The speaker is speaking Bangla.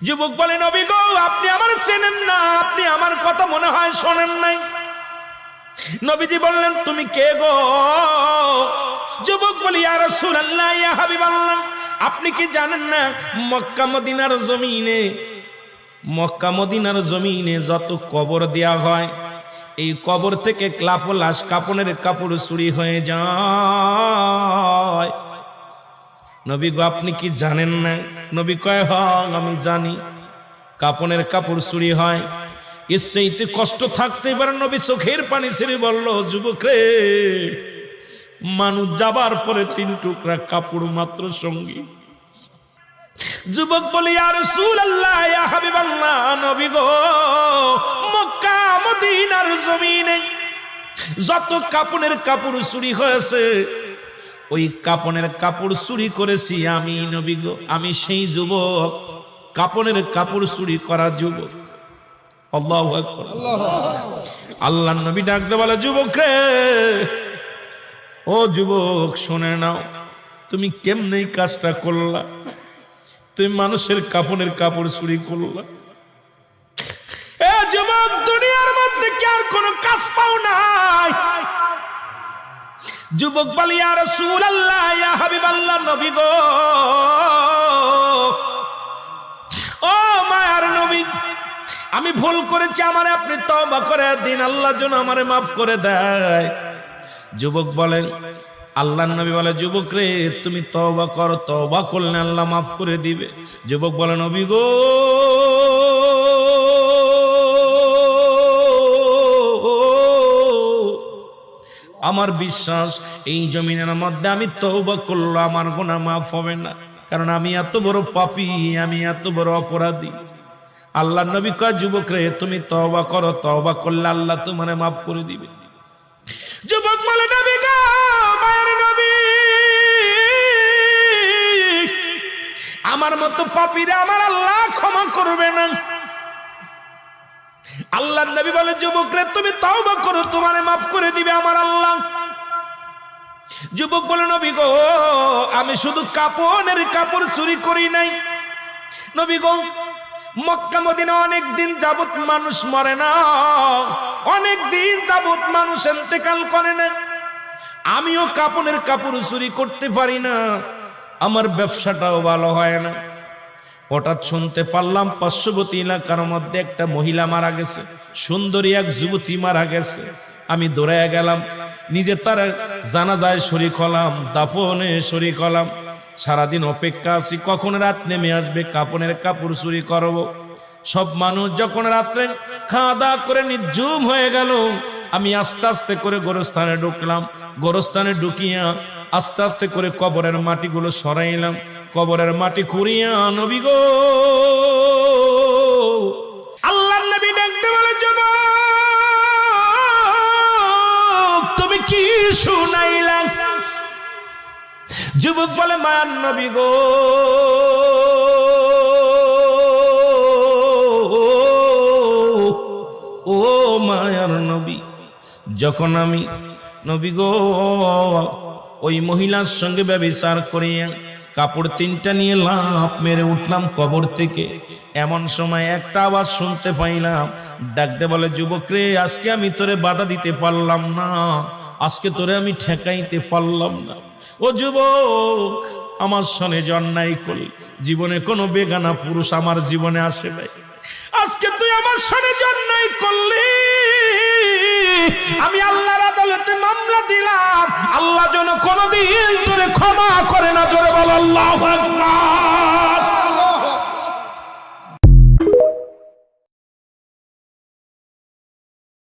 যুবক বলে, নবী গো, আপনি আমার চেনেন না, আপনি আমার কথা মনে হয় শোনেন নাই। নবীজি বললেন, তুমি কে গো? যুবক বলি, ইয়া রাসূলুল্লাহ, ইয়া হাবিবাল্লাহ, আপনি কি জানেন না মক্কা মদিনার জমিনে যত কবর দেয়া হয়, এই কবর থেকে লাশ কাপনের কাপড় চুরি হয়ে যায়। নবী গো, আপনি কি জানেন না? নবী কয়, হ্যাঁ আমি জানি, কাপনের কাপড় চুরি হয়। এর চাইতে কষ্ট থাকতে পারে? নবী চোখের পানি ছেড়ে বলল, যুবক রে, মানুষ যাবার পরে 3 টুকরা কাপড় মাত্র সঙ্গী। যুবক বলে, ইয়া রাসূলুল্লাহ, ইয়া হাবিবাল্লাহ, নবী গো, মক্কা মদিনার জমিনে যত কাপনের কাপড় চুরি হয়েছে, ওই কাপনের কাপড় চুরি করেছি আমি, নবী গো, আমি সেই যুবক, কাপনের কাপড় চুরি করা যুবক। আল্লাহু আকবার। আল্লাহর নবী ডাকতে বলে, যুবক রে, ও যুবক, শুনে নাও, তুমি কেমনে এই কাজটা করলা? তুমি মানুষের কাপনের কাপড় চুরি করলা। এ যুবক, দুনিয়ার মধ্যে কি আর কোন কাজ পাও নাই? যুবক বলে, ইয়া রাসূলুল্লাহ, ইয়া হাবিবাল্লাহ, নবী গো, ও মায়ার নবী, আমি ভুল করেছি, আমারে আপনি তওবা করে দিন, আল্লাহ যেন আমারে মাফ করে দেয়। যুবক বলে, আল্লাহর নবী বলে, যুবক রে, তুমি তওবা করো, তওবা করলে আল্লাহ মাফ করে দিবে। যুবক বলে, নবী গো, আমার বিশ্বাস এই জমিনের মধ্যে আমি তওবা করলে আমার গুনাহ মাফ হবে না, কারণ আমি এত বড় পাপী, আমি এত বড় অপরাধী। আল্লাহর নবী কয়, যুবক রে, তুমি তওবা করো, তওবা করলে আল্লাহ তোমারে মাফ করে দিবে। যুবক বলে, নবী গো, মায়ের নবী, আমার মতো পাপীরা আমার আল্লাহ ক্ষমা করবে না। আল্লাহর নবী বলে, যুবক রে, তুমি তওবা করো, তোমারে মাফ করে দিবে আমার আল্লাহ। যুবক বলে, নবী গো, আমি শুধু কাপনের কাপড় চুরি করি নাই। নবী গো, মক্কা মদিনা অনেক দিন যাবত মানুষ মরে না, অনেক দিন যাবত মানুষ ইন্তেকাল করে না, আমিও কাপনের কাপড় চুরি করতে পারি না, আমার ব্যবসাটাও ভালো হয় না। হঠাৎ শুনতে পারলাম পার্শ্ববর্তী এলাকার মধ্যে একটা মহিলা মারা গেছে, সুন্দরী এক যুবতী মারা গেছে। আমি দৌড়ায় গেলাম, নিজে তার জানাজায় শরীক হলাম, দাফনে শরীক হলাম। সারাদিন অপেক্ষা আছি কখন রাত নেমে আসবে, কাপনের কাপড় চুরি করব। সব মানুষ যখন রাত্রে খাওয়া দাওয়া করে নির্জুম হয়ে গেল, আমি আস্তে আস্তে করে গোরস্থানে ঢুকলাম। গোরস্থানে ঢুকিয়া আস্তে আস্তে করে কবরের মাটিগুলো সরাইলাম। কবরের মাটি খুঁড়িয়া, নবী গো, আল্লাহর নবী ডাকতে বলে, যুবক, তুমি কি শুনাইলা? যুবক বলে, মায়ার নবী গো, ও মায়ার নবী, যখন আমি, নবী গো, ওই মহিলার সঙ্গে ব্যভিচার করিয়া কাপড় 3টা নিয়ে লাফ মেরে উঠলাম কবর থেকে, এমন সময় একটা আওয়াজ শুনতে পাইলাম, ডাকতে বলে, যুবক রে, আজকে আমি তোরে বাধা দিতে পারলাম না, আজকে তোরে আমি ঠেকাইতে পারলাম না। ও যুবক, আমার সনে অন্যায় করলি, জীবনে কোনো বেগানা পুরুষ আমার জীবনে আসে নাই, আজকে তুই আমার সনে অন্যায় করলি, আমি আল্লাহর আদালতে মামলা দিলাম, আল্লাহ যেন কোনদিন তোরে ক্ষমা করে না। জোরে বল আল্লাহু আকবার।